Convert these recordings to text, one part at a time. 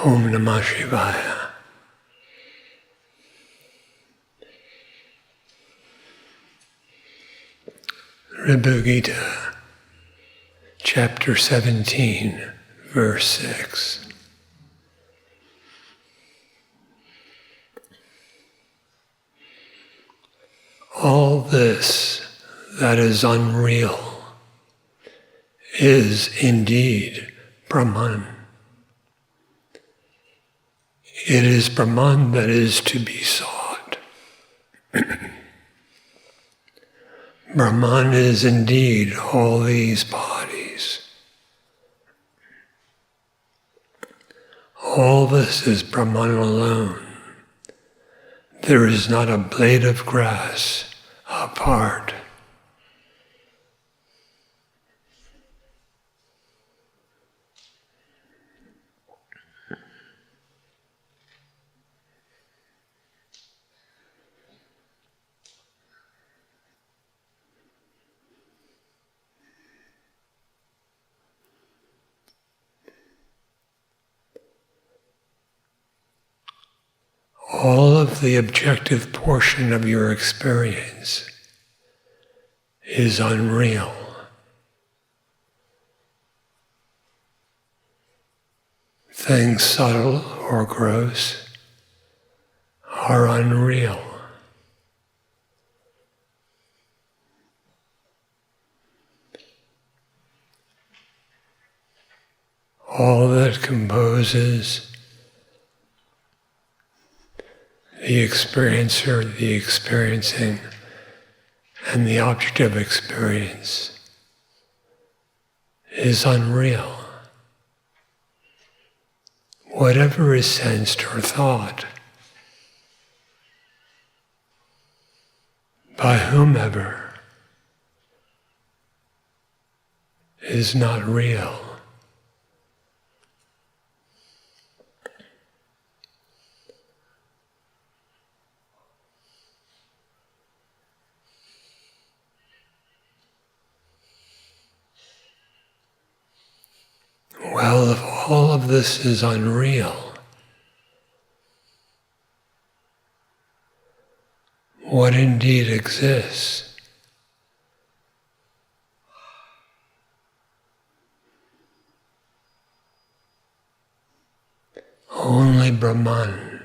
Om Namah Shivaya. Ribhu Gita, Chapter 17, Verse 6. All this that is unreal is indeed Brahman. It is Brahman that is to be sought. Brahman is indeed all these bodies. All this is Brahman alone. There is not a blade of grass apart. All of the objective portion of your experience is unreal. Things subtle or gross are unreal. All that composes the experiencer, the experiencing, and the object of experience is unreal. Whatever is sensed or thought by whomever is not real. Well, if all of this is unreal, what indeed exists? Only Brahman,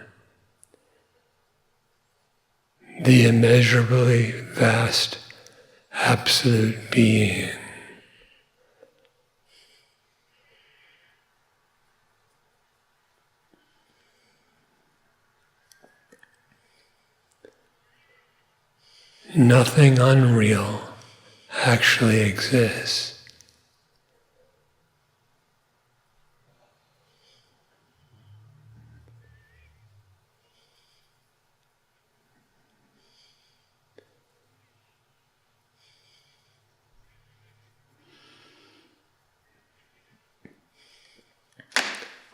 the immeasurably vast, absolute being. Nothing unreal actually exists.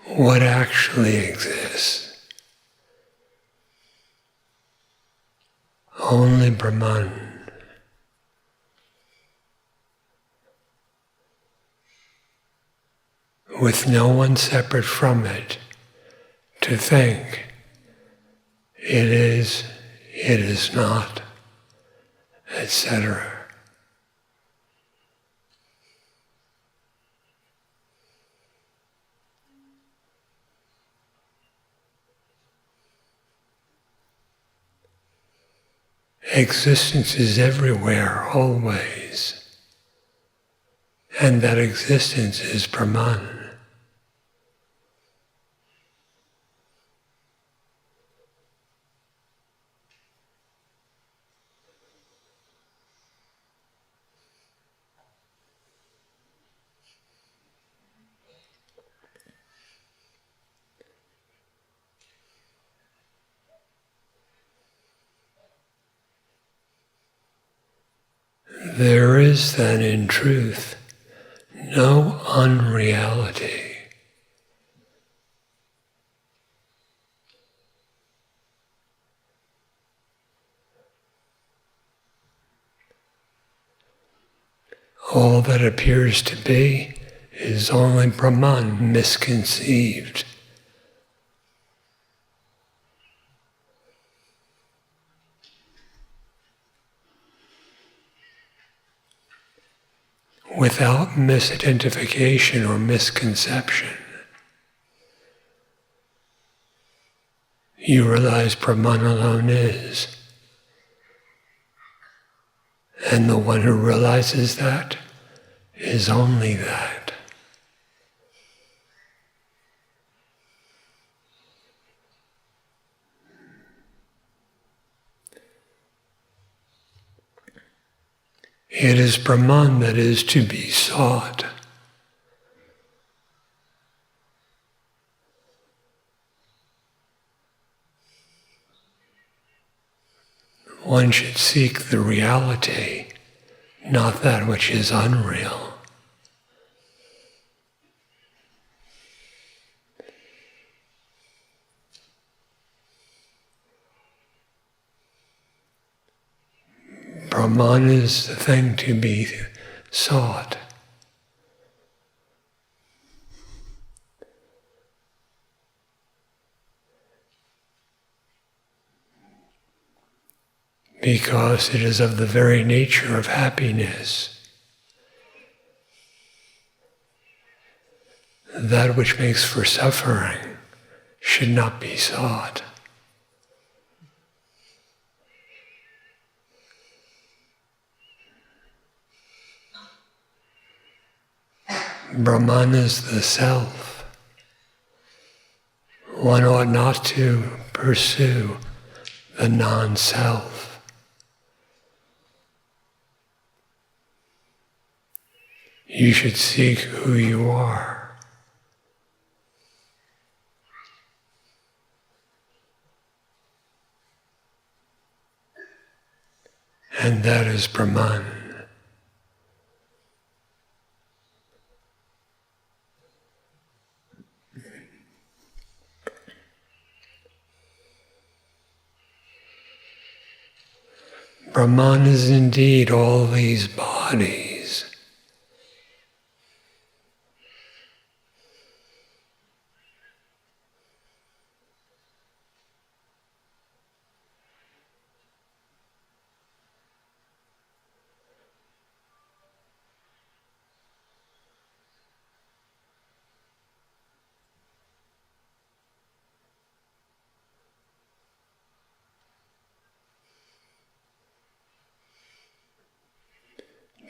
What actually exists? Only Brahman. With no one separate from it to think it is not, etc. Existence is everywhere, always, and that existence is Brahman. There is then, in truth, no unreality. All that appears to be is only Brahman misconceived without misidentification or misconception. You realize Brahman alone is. And the one who realizes that is only that. It is Brahman that is to be sought. One should seek the reality, not that which is unreal. Brahman is the thing to be sought. Because it is of the very nature of happiness. That which makes for suffering should not be sought. Brahman is the self. One ought not to pursue the non-self. You should seek who you are. And that is Brahman. Brahman is indeed all these bodies.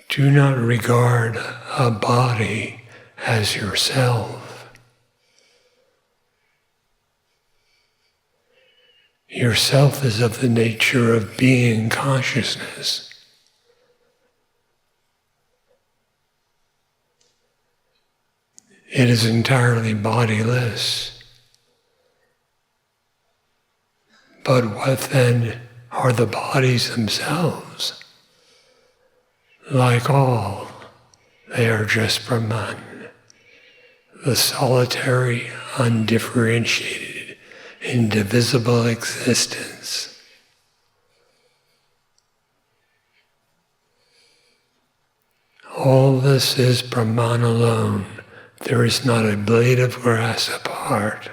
Do not regard a body as yourself. Yourself is of the nature of being consciousness. It is entirely bodiless. But what then are the bodies themselves? Like all, they are just Brahman, the solitary, undifferentiated, indivisible existence. All this is Brahman alone. There is not a blade of grass apart.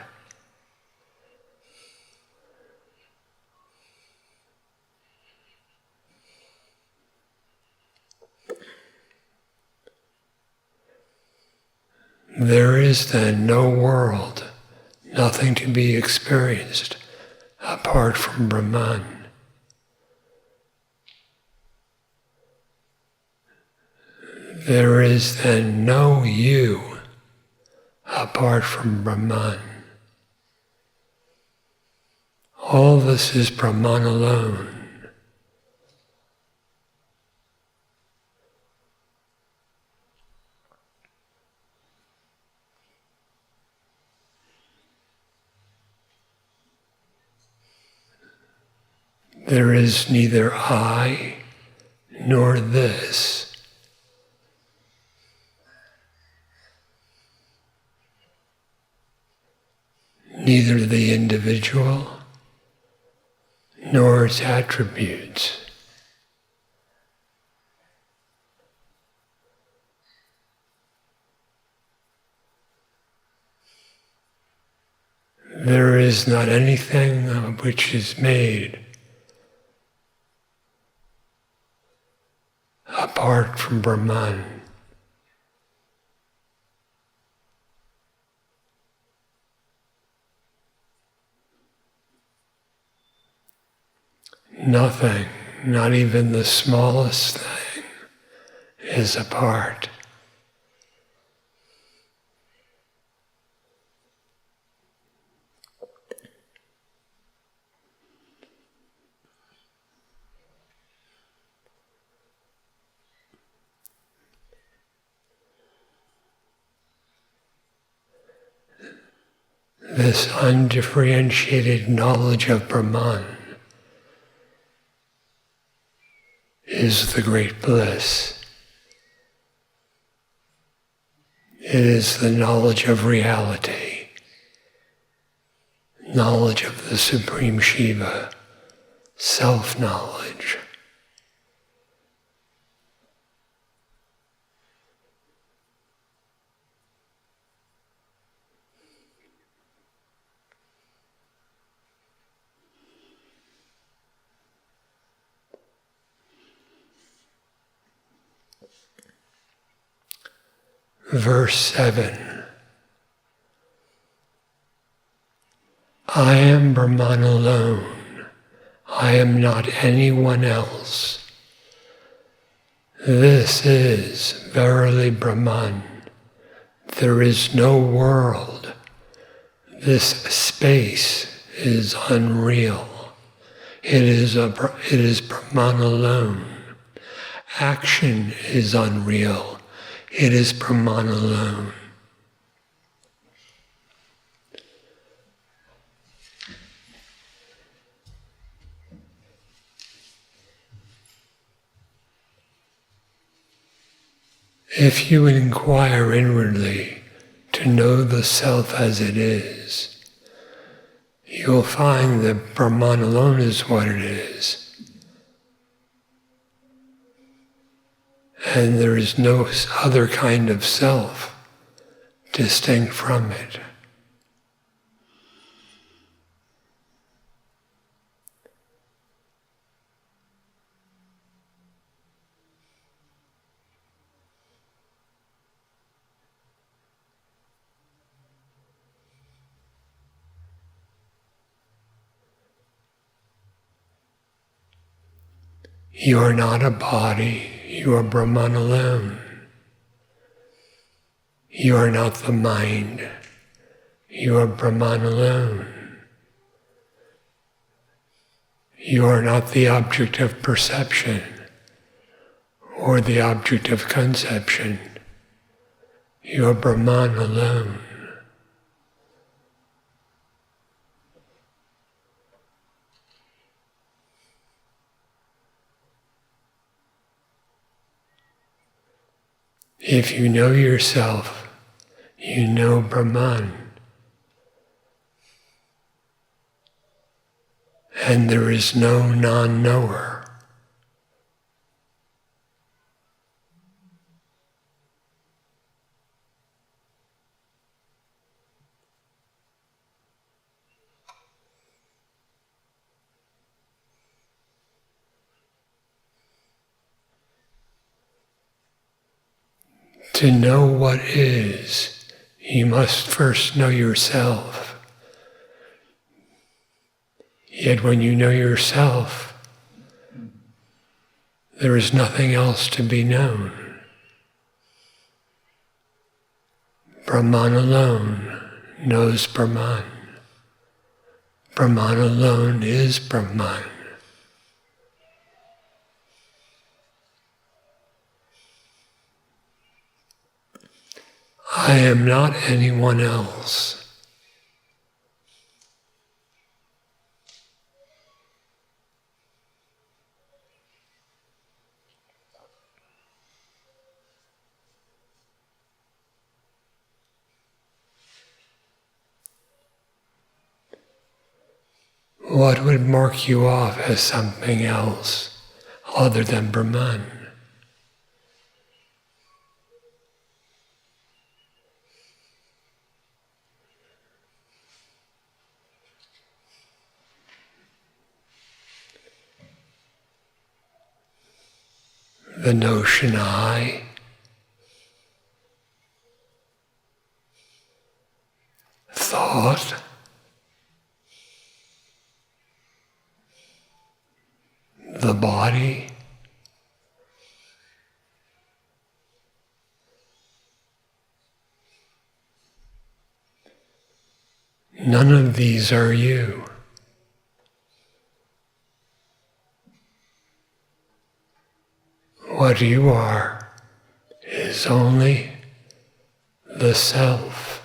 There is then no world, nothing to be experienced apart from Brahman. There is then no you apart from Brahman. All this is Brahman alone. There is neither I nor this. Neither the individual nor its attributes. There is not anything which is made apart from Brahman. Nothing, not even the smallest thing, is apart. This undifferentiated knowledge of Brahman is the great bliss. It is the knowledge of reality, knowledge of the Supreme Shiva, self-knowledge. Verse 7. I am Brahman alone. I am not anyone else. This is verily Brahman. There is no world. This space is unreal. It is Brahman alone. Action is unreal. It is Brahman alone. If you inquire inwardly to know the self as it is, you'll find that Brahman alone is what it is. And there is no other kind of self distinct from it. You are not a body, you are Brahman alone. You are not the mind, you are Brahman alone. You are not the object of perception or the object of conception. You are Brahman alone. If you know yourself, you know Brahman. And there is no non-knower. To know what is, you must first know yourself. Yet when you know yourself, there is nothing else to be known. Brahman alone knows Brahman. Brahman alone is Brahman. I am not anyone else. What would mark you off as something else other than Brahman? The notion I, thought, the body, none of these are you. What you are is only the self.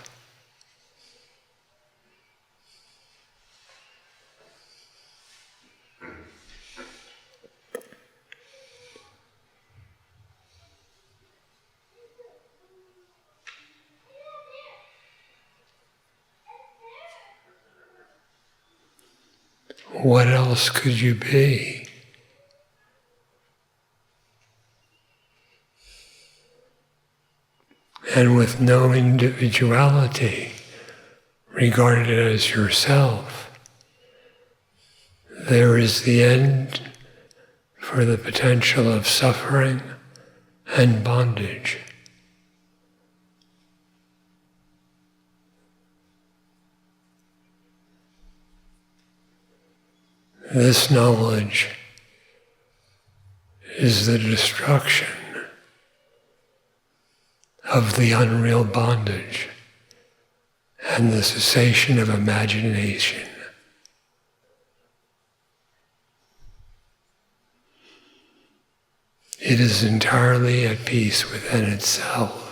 What else could you be? And with no individuality regarded as yourself, there is the end for the potential of suffering and bondage. This knowledge is the destruction of the unreal bondage and the cessation of imagination. It is entirely at peace within itself.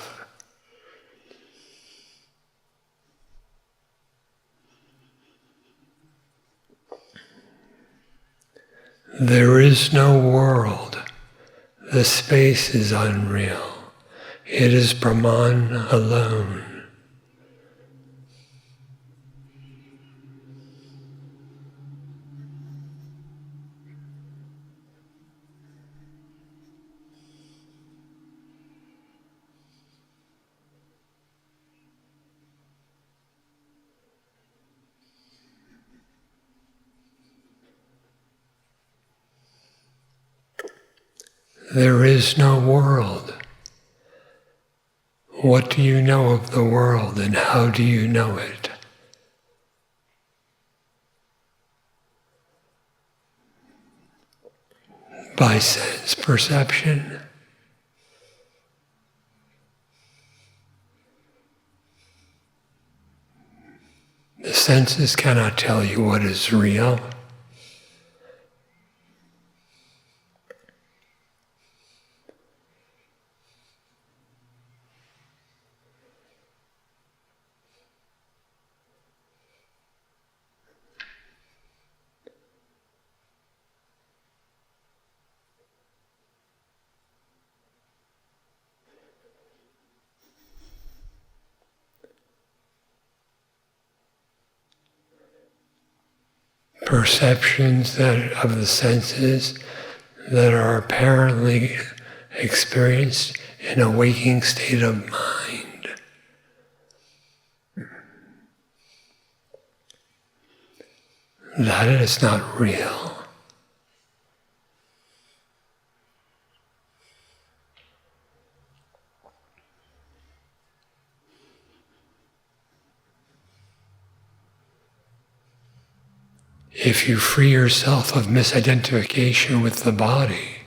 There is no world. The space is unreal. It is Brahman alone. There is no world. What do you know of the world, and how do you know it? By sense perception. The senses cannot tell you what is real. Perceptions of the senses that are apparently experienced in a waking state of mind. That is not real. If you free yourself of misidentification with the body,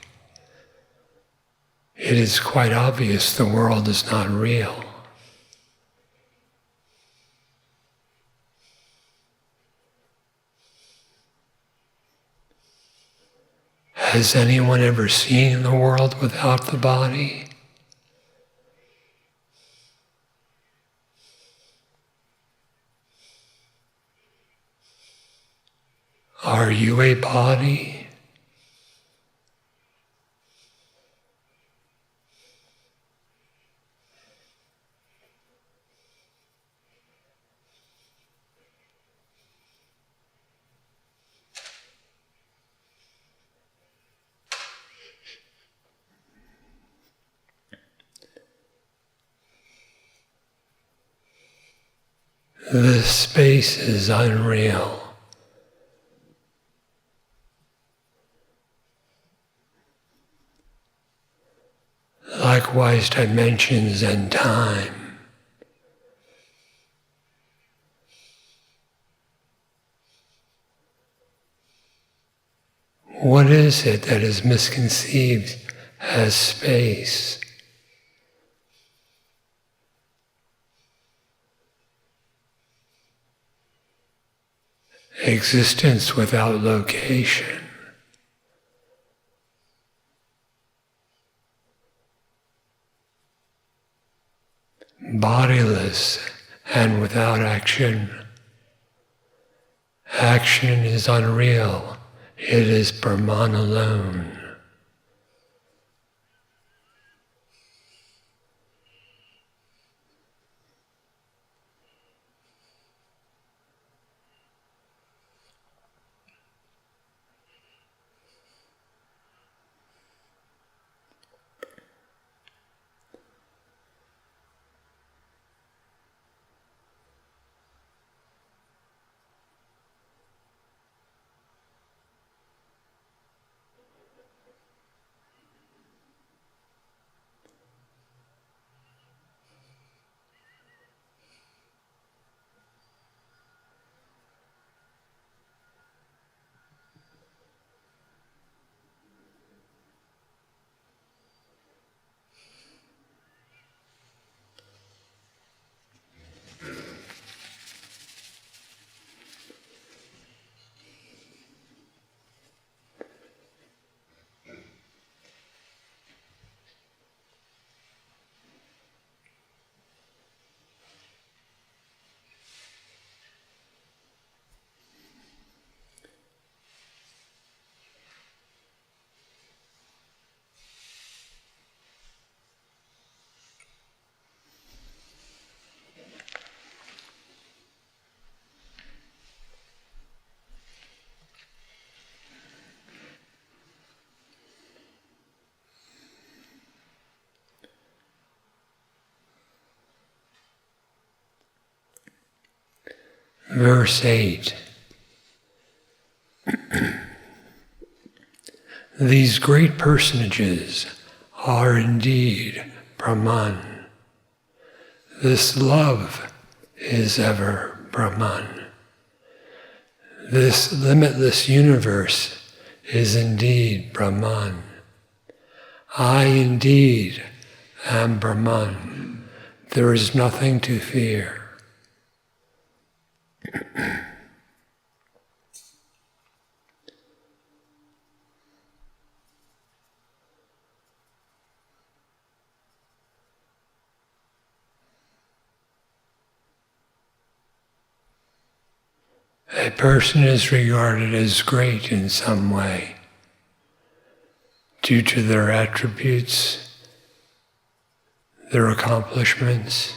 it is quite obvious the world is not real. Has anyone ever seen the world without the body? Are you a body? This space is unreal. Likewise, dimensions and time. What is it that is misconceived as space? Existence without location. Bodiless and without action. Action is unreal. It is Brahman alone. Verse 8. These great personages are indeed Brahman. This love is ever Brahman. This limitless universe is indeed Brahman. I indeed am Brahman. There is nothing to fear. A person is regarded as great in some way due to their attributes, their accomplishments,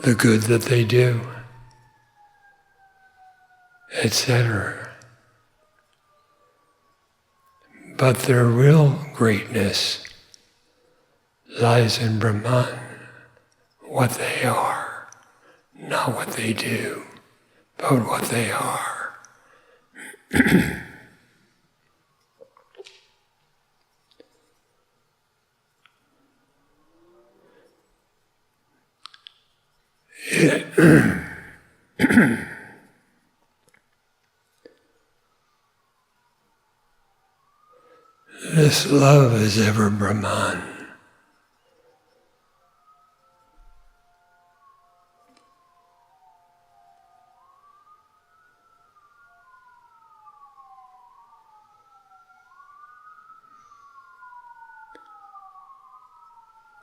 the good that they do, etc. But their real greatness lies in Brahman, what they are, not what they do, but what they are. This love is ever Brahman.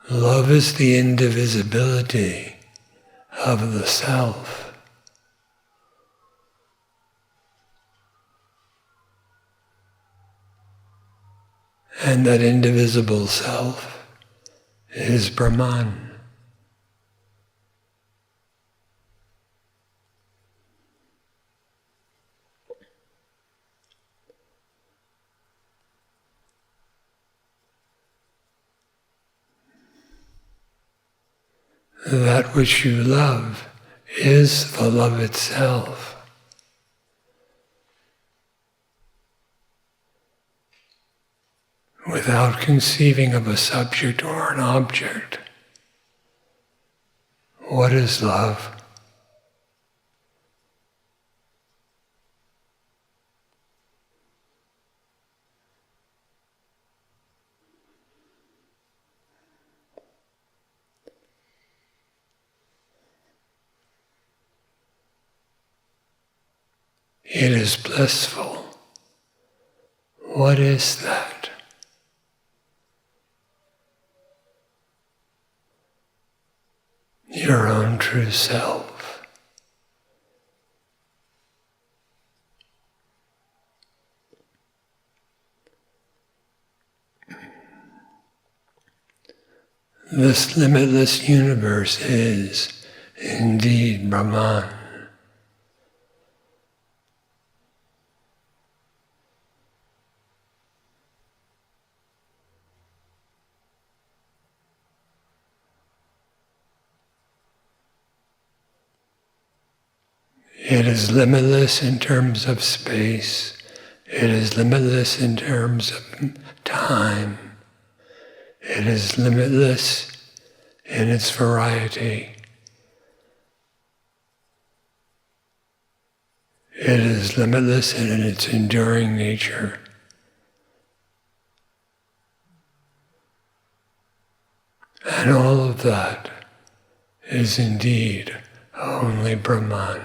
Love is the indivisibility of the self. And that indivisible self is Brahman. That which you love is the love itself. Without conceiving of a subject or an object, what is love? It is blissful. What is that? Your own true self. This limitless universe is indeed Brahman. It is limitless in terms of space. It is limitless in terms of time. It is limitless in its variety. It is limitless in its enduring nature. And all of that is indeed only Brahman.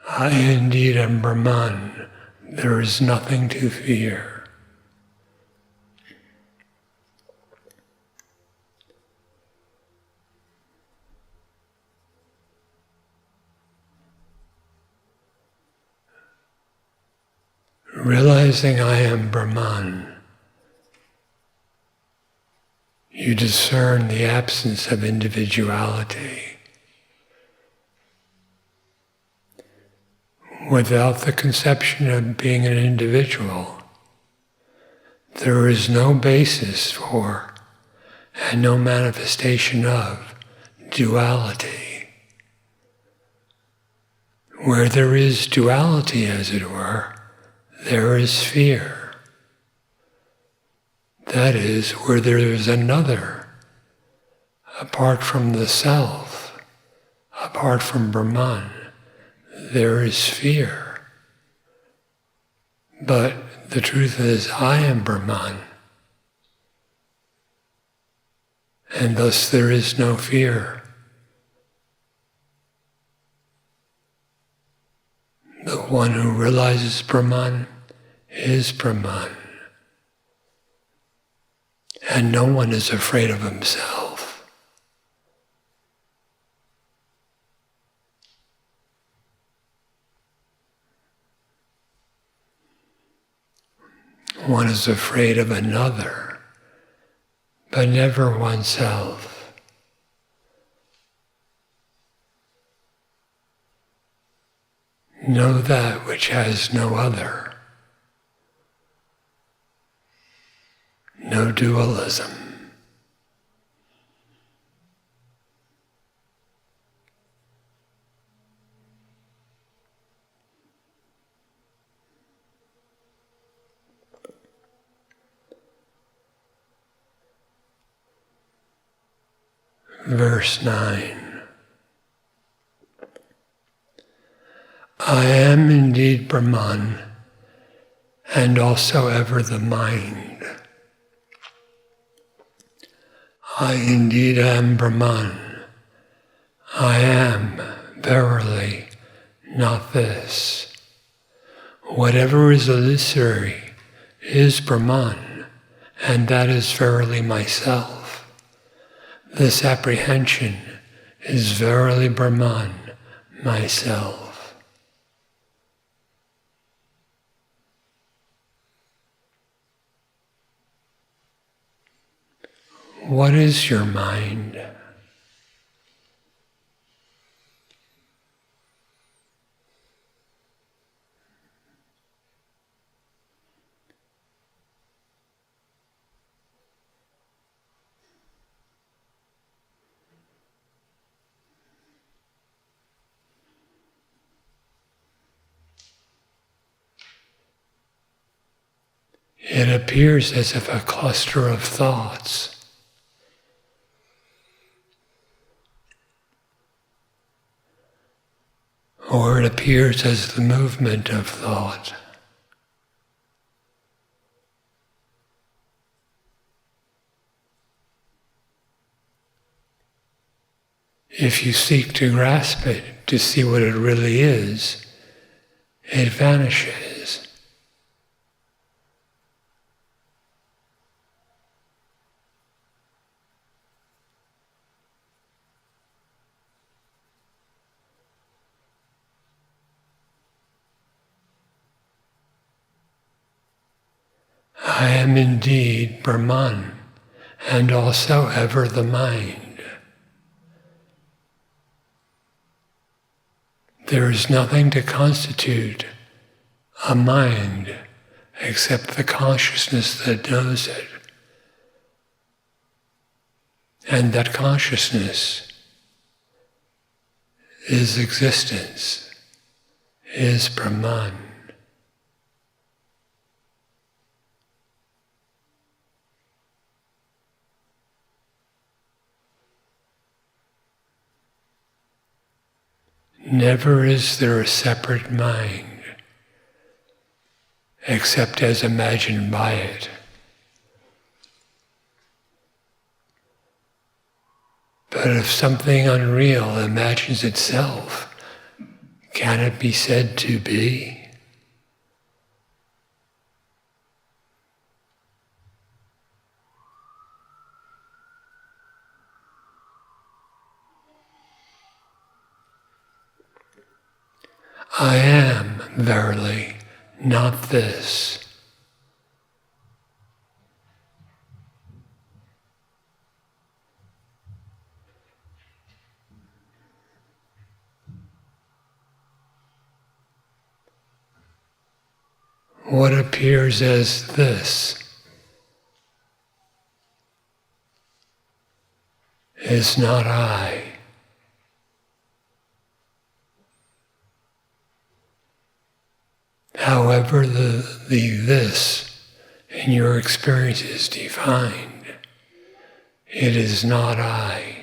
I indeed am Brahman. There is nothing to fear. Realizing I am Brahman, you discern the absence of individuality. Without the conception of being an individual, there is no basis for and no manifestation of duality. Where there is duality, as it were, there is fear. That is, where there is another, apart from the self, apart from Brahman, there is fear. But the truth is, I am Brahman. And thus there is no fear. The one who realizes Brahman is Brahman. And no one is afraid of himself. One is afraid of another, but never oneself. Know that which has no other. No dualism. Verse 9. I am indeed Brahman, and also ever the mind. I indeed am Brahman. I am, verily, not this. Whatever is illusory is Brahman, and that is verily myself. This apprehension is verily Brahman, myself. What is your mind? It appears as if a cluster of thoughts. Or it appears as the movement of thought. If you seek to grasp it, to see what it really is, it vanishes. I am indeed Brahman, and also ever the mind. There is nothing to constitute a mind except the consciousness that knows it. And that consciousness is existence, is Brahman. Never is there a separate mind, except as imagined by it. But if something unreal imagines itself, can it be said to be? I am, verily, not this. What appears as this is not I. However the this in your experience is defined, it is not I.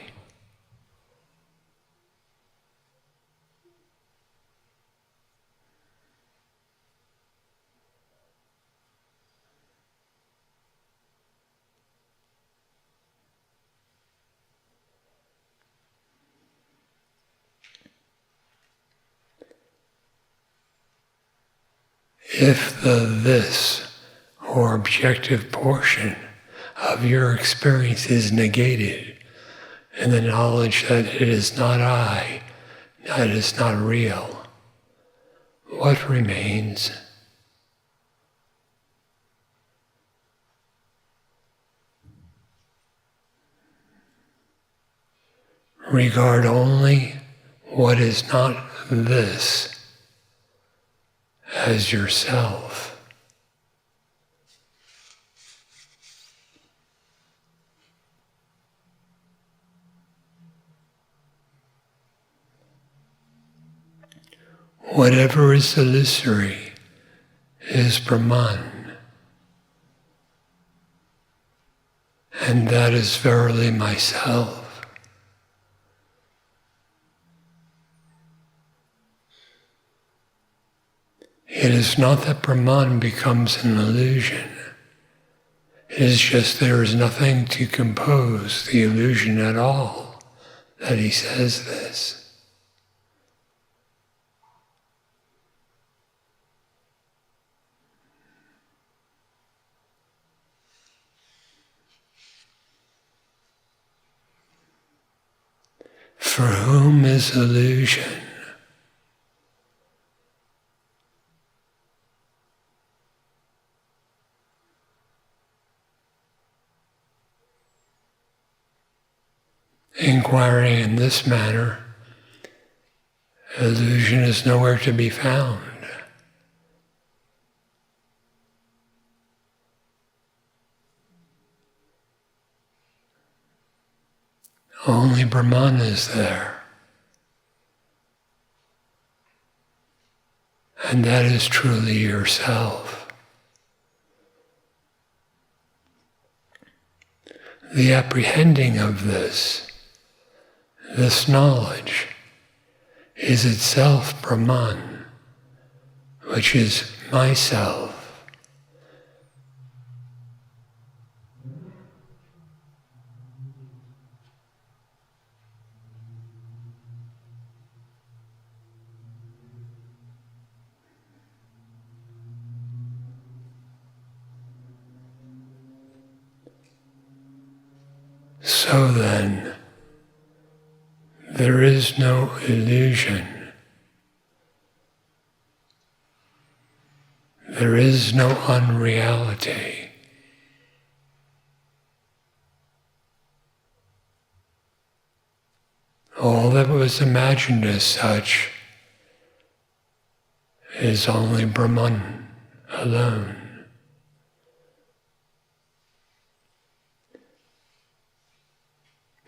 If the this, or objective portion of your experience is negated, in the knowledge that it is not I, that it is not real, what remains? Regard only what is not this as yourself. Whatever is illusory is Brahman, and that is verily myself. It is not that Brahman becomes an illusion. It is just there is nothing to compose the illusion at all that he says this. For whom is illusion? Inquiring in this manner, illusion is nowhere to be found. Only Brahman is there. And that is truly yourself. The apprehending of this knowledge, is itself Brahman, which is myself. So then, there is no illusion. There is no unreality. All that was imagined as such is only Brahman alone.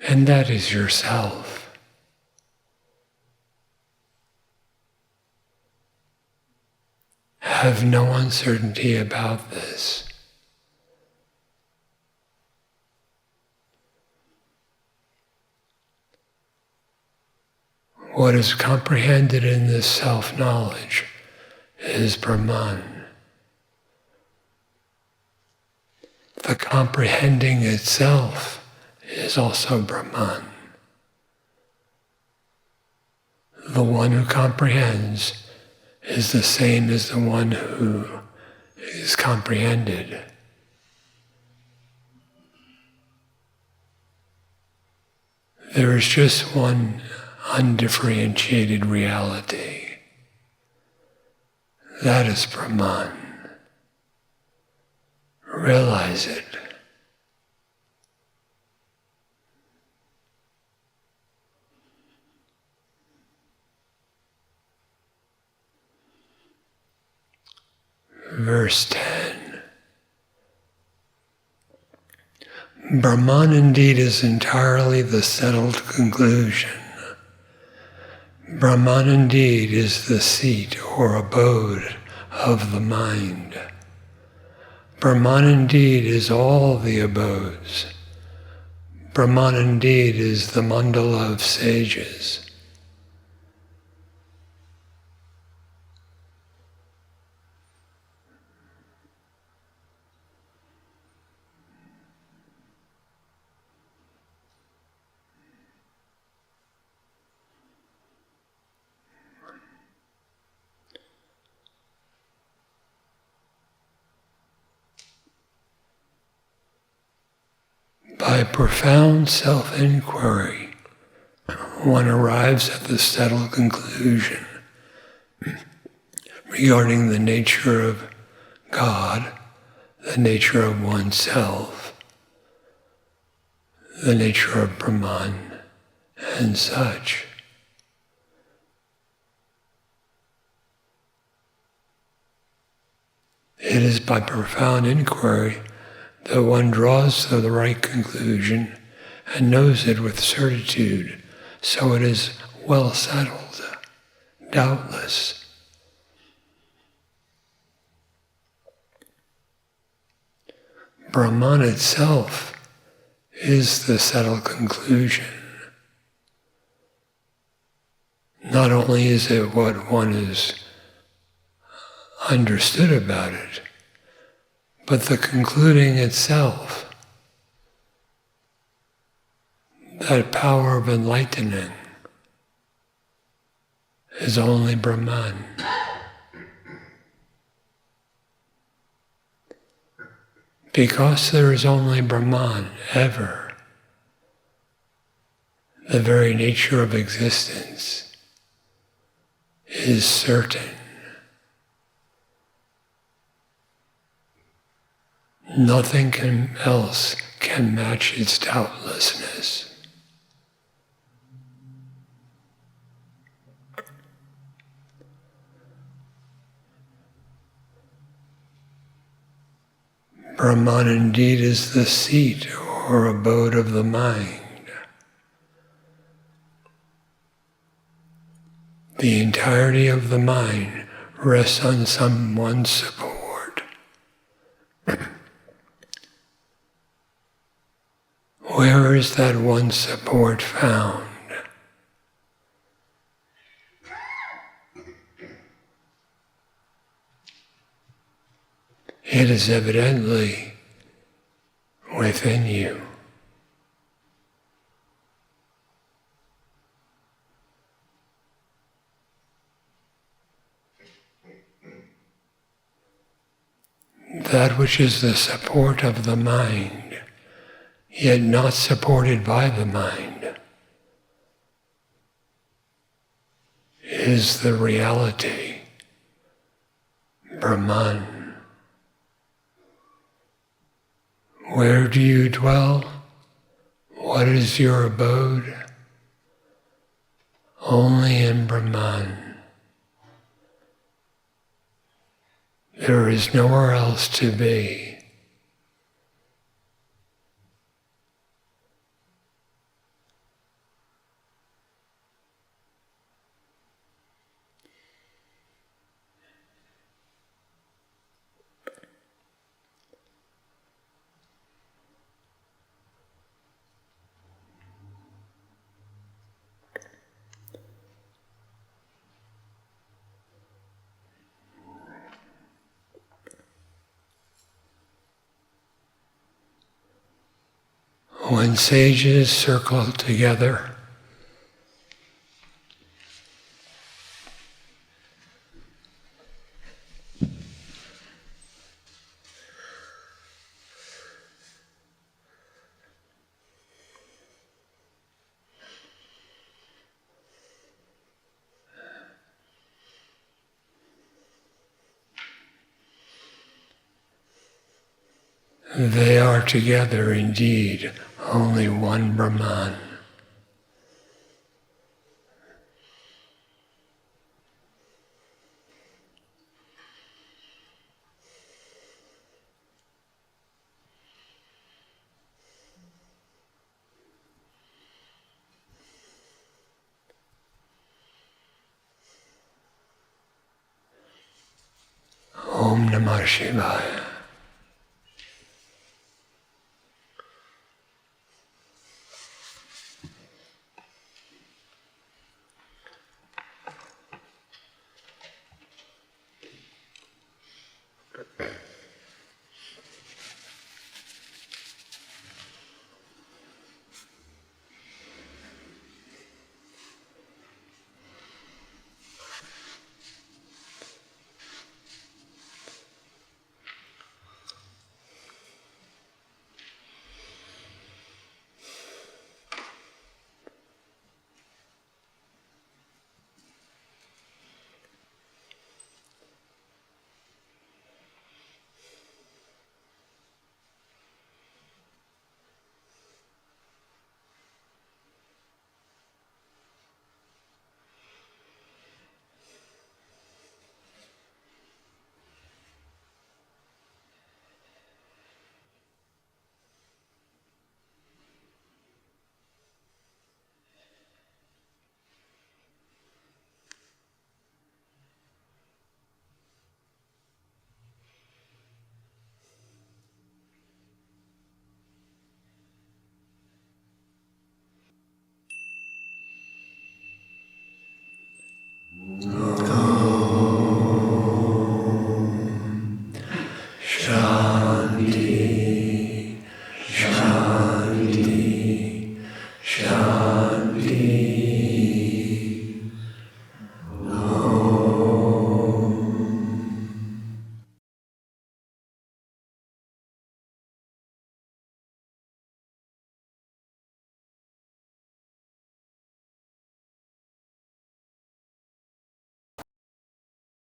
And that is yourself. Have no uncertainty about this. What is comprehended in this self-knowledge is Brahman. The comprehending itself is also Brahman. The one who comprehends is the same as the one who is comprehended. There is just one undifferentiated reality. That is Brahman. Realize it. Verse 10. Brahman indeed is entirely the settled conclusion. Brahman indeed is the seat or abode of the mind. Brahman indeed is all the abodes. Brahman indeed is the mandala of sages. By profound self-inquiry, one arrives at the settled conclusion regarding the nature of God, the nature of oneself, the nature of Brahman, and such. It is by profound inquiry that one draws to the right conclusion and knows it with certitude, so it is well settled, doubtless. Brahman itself is the settled conclusion. Not only is it what one has understood about it, but the concluding itself, that power of enlightening, is only Brahman. Because there is only Brahman ever, the very nature of existence is certain. Nothing else can match its doubtlessness. Brahman indeed is the seat or abode of the mind. The entirety of the mind rests on some one support. Where is that one support found? It is evidently within you. That which is the support of the mind, yet not supported by the mind, is the reality, Brahman. Where do you dwell? What is your abode? Only in Brahman. There is nowhere else to be. When sages circle together, they are together indeed, only one Brahman. Om Namah Shivaya.